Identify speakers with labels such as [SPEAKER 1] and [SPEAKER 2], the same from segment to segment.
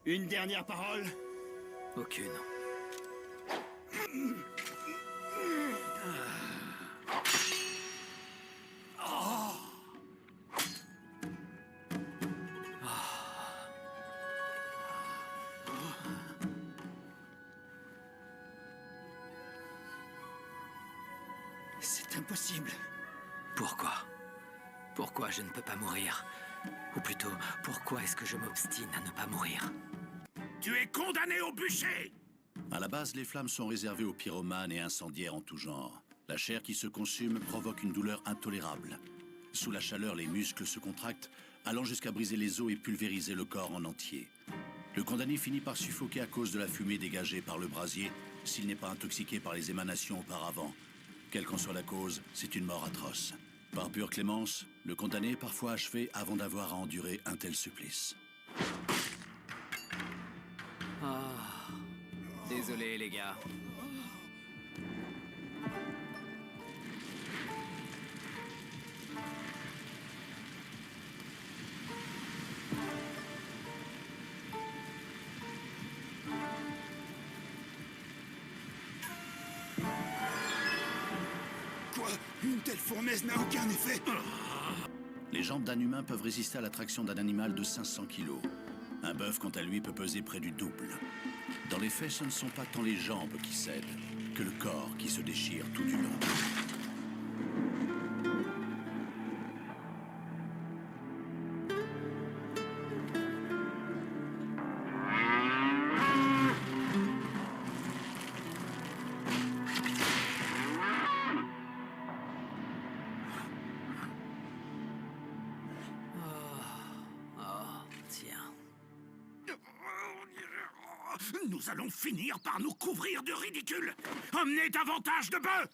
[SPEAKER 1] Une dernière parole?
[SPEAKER 2] Aucune.
[SPEAKER 1] C'est impossible.
[SPEAKER 2] Pourquoi? Pourquoi je ne peux pas mourir? Ou plutôt, pourquoi est-ce que je m'obstine à ne pas mourir?
[SPEAKER 3] Tu es condamné au bûcher!
[SPEAKER 4] À la base, les flammes sont réservées aux pyromanes et incendiaires en tout genre. La chair qui se consume provoque une douleur intolérable. Sous la chaleur, les muscles se contractent, allant jusqu'à briser les os et pulvériser le corps en entier. Le condamné finit par suffoquer à cause de la fumée dégagée par le brasier, s'il n'est pas intoxiqué par les émanations auparavant. Quelle qu'en soit la cause, c'est une mort atroce. Par pure clémence, le condamné est parfois achevé avant d'avoir à endurer un tel supplice.
[SPEAKER 2] Désolé, les gars.
[SPEAKER 1] Quoi? Une telle fournaise n'a aucun effet?
[SPEAKER 4] Les jambes d'un humain peuvent résister à la traction d'un animal de 500 kilos. Un bœuf, quant à lui, peut peser près du double. Dans les faits, ce ne sont pas tant les jambes qui cèdent, que le corps qui se déchire tout du long.
[SPEAKER 2] Tiens.
[SPEAKER 3] Nous allons finir par nous couvrir de ridicule. Emmenez davantage de bœufs!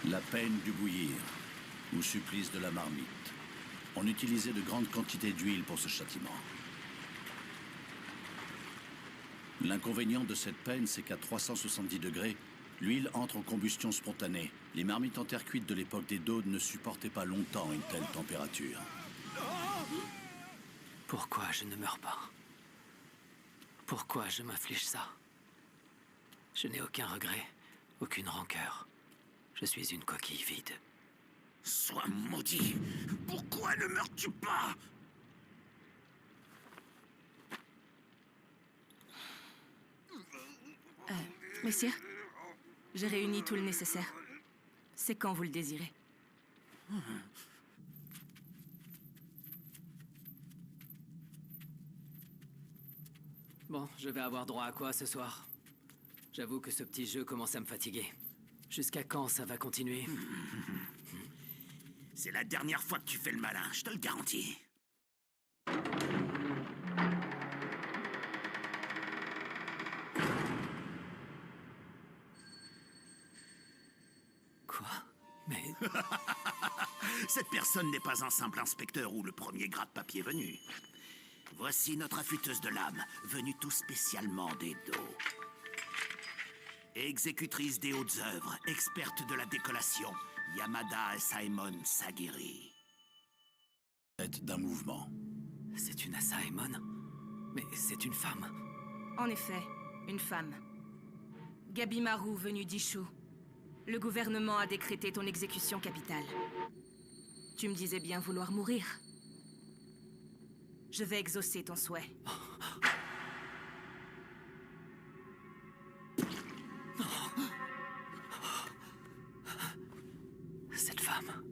[SPEAKER 4] La peine du bouillir, ou supplice de la marmite. On utilisait de grandes quantités d'huile pour ce châtiment. L'inconvénient de cette peine, c'est qu'à 370 degrés, l'huile entre en combustion spontanée. Les marmites en terre cuite de l'époque des Dôdes ne supportaient pas longtemps une telle température.
[SPEAKER 2] Pourquoi je ne meurs pas? Pourquoi je m'inflige ça? Je n'ai aucun regret, aucune rancœur. Je suis une coquille vide.
[SPEAKER 3] Sois maudit! Pourquoi ne meurs-tu pas?
[SPEAKER 5] Messire, j'ai réuni tout le nécessaire. C'est quand vous le désirez.
[SPEAKER 2] Bon, je vais avoir droit à quoi ce soir? J'avoue que ce petit jeu commence à me fatiguer. Jusqu'à quand ça va continuer?
[SPEAKER 3] C'est la dernière fois que tu fais le malin, je te le garantis.
[SPEAKER 2] Quoi? Mais...
[SPEAKER 3] Cette personne n'est pas un simple inspecteur ou le premier gratte-papier venu. Voici notre affûteuse de l'âme, venue tout spécialement d'Edo. Exécutrice des hautes œuvres, experte de la décollation, Yamada Simon Sagiri.
[SPEAKER 4] Tête d'un mouvement.
[SPEAKER 2] C'est une Asaemon? Mais c'est une femme.
[SPEAKER 5] En effet, une femme. Gabimaru, venue d'Ishu. Le gouvernement a décrété ton exécution capitale. Tu me disais bien vouloir mourir. Je vais exaucer ton souhait.
[SPEAKER 2] Cette femme,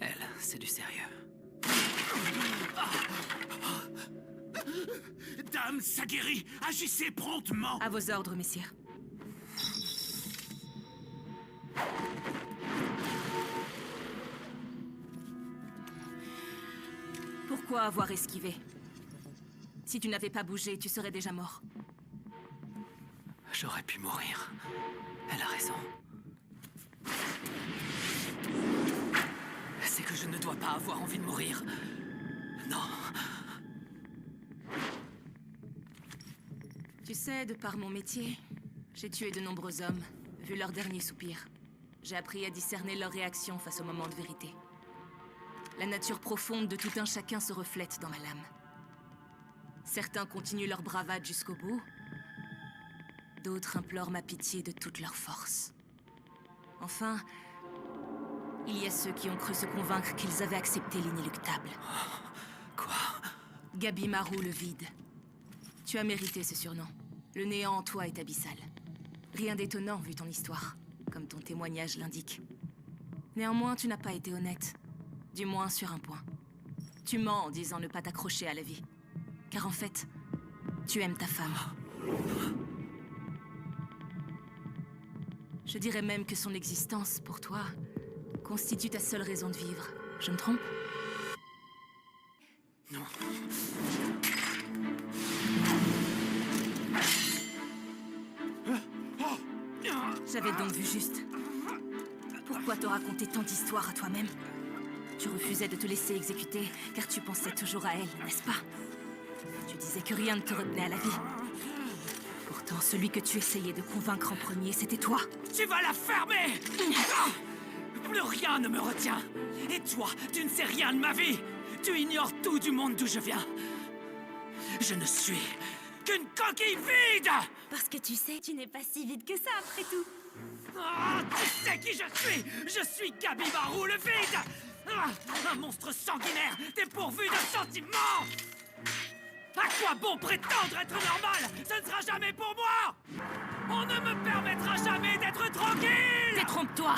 [SPEAKER 2] elle, c'est du sérieux.
[SPEAKER 3] Dame Sagiri, agissez promptement!
[SPEAKER 5] À vos ordres, messire. Pourquoi avoir esquivé? Si tu n'avais pas bougé, tu serais déjà mort.
[SPEAKER 2] J'aurais pu mourir. Elle a raison. C'est que je ne dois pas avoir envie de mourir. Non.
[SPEAKER 5] Tu sais, de par mon métier, j'ai tué de nombreux hommes, vu leur dernier soupir. J'ai appris à discerner leurs réactions face au moment de vérité. La nature profonde de tout un chacun se reflète dans ma lame. Certains continuent leur bravade jusqu'au bout. D'autres implorent ma pitié de toute leur force. Enfin, il y a ceux qui ont cru se convaincre qu'ils avaient accepté l'inéluctable.
[SPEAKER 2] Quoi?
[SPEAKER 5] Gabi Marou, le vide. Tu as mérité ce surnom. Le néant en toi est abyssal. Rien d'étonnant vu ton histoire, comme ton témoignage l'indique. Néanmoins, tu n'as pas été honnête. Du moins sur un point. Tu mens en disant ne pas t'accrocher à la vie. Car en fait, tu aimes ta femme. Je dirais même que son existence, pour toi, constitue ta seule raison de vivre. Je me trompe?
[SPEAKER 2] Non.
[SPEAKER 5] J'avais donc vu juste. Pourquoi te raconter tant d'histoires à toi-même? Tu refusais de te laisser exécuter, car tu pensais toujours à elle, n'est-ce pas? Tu disais que rien ne te retenait à la vie. Pourtant, celui que tu essayais de convaincre en premier, c'était toi.
[SPEAKER 2] Tu vas la fermer! Plus rien ne me retient. Et toi, tu ne sais rien de ma vie. Tu ignores tout du monde d'où je viens. Je ne suis qu'une coquille vide!
[SPEAKER 6] Parce que tu sais, tu n'es pas si vide que ça, après tout.
[SPEAKER 2] Ah, tu sais qui je suis! Je suis Gabi Marou, le vide! Ah, un monstre sanguinaire, dépourvu de sentiments! À quoi bon prétendre être normal? Ce ne sera jamais pour moi! On ne me permettra jamais d'être tranquille!
[SPEAKER 5] Détrompe-toi!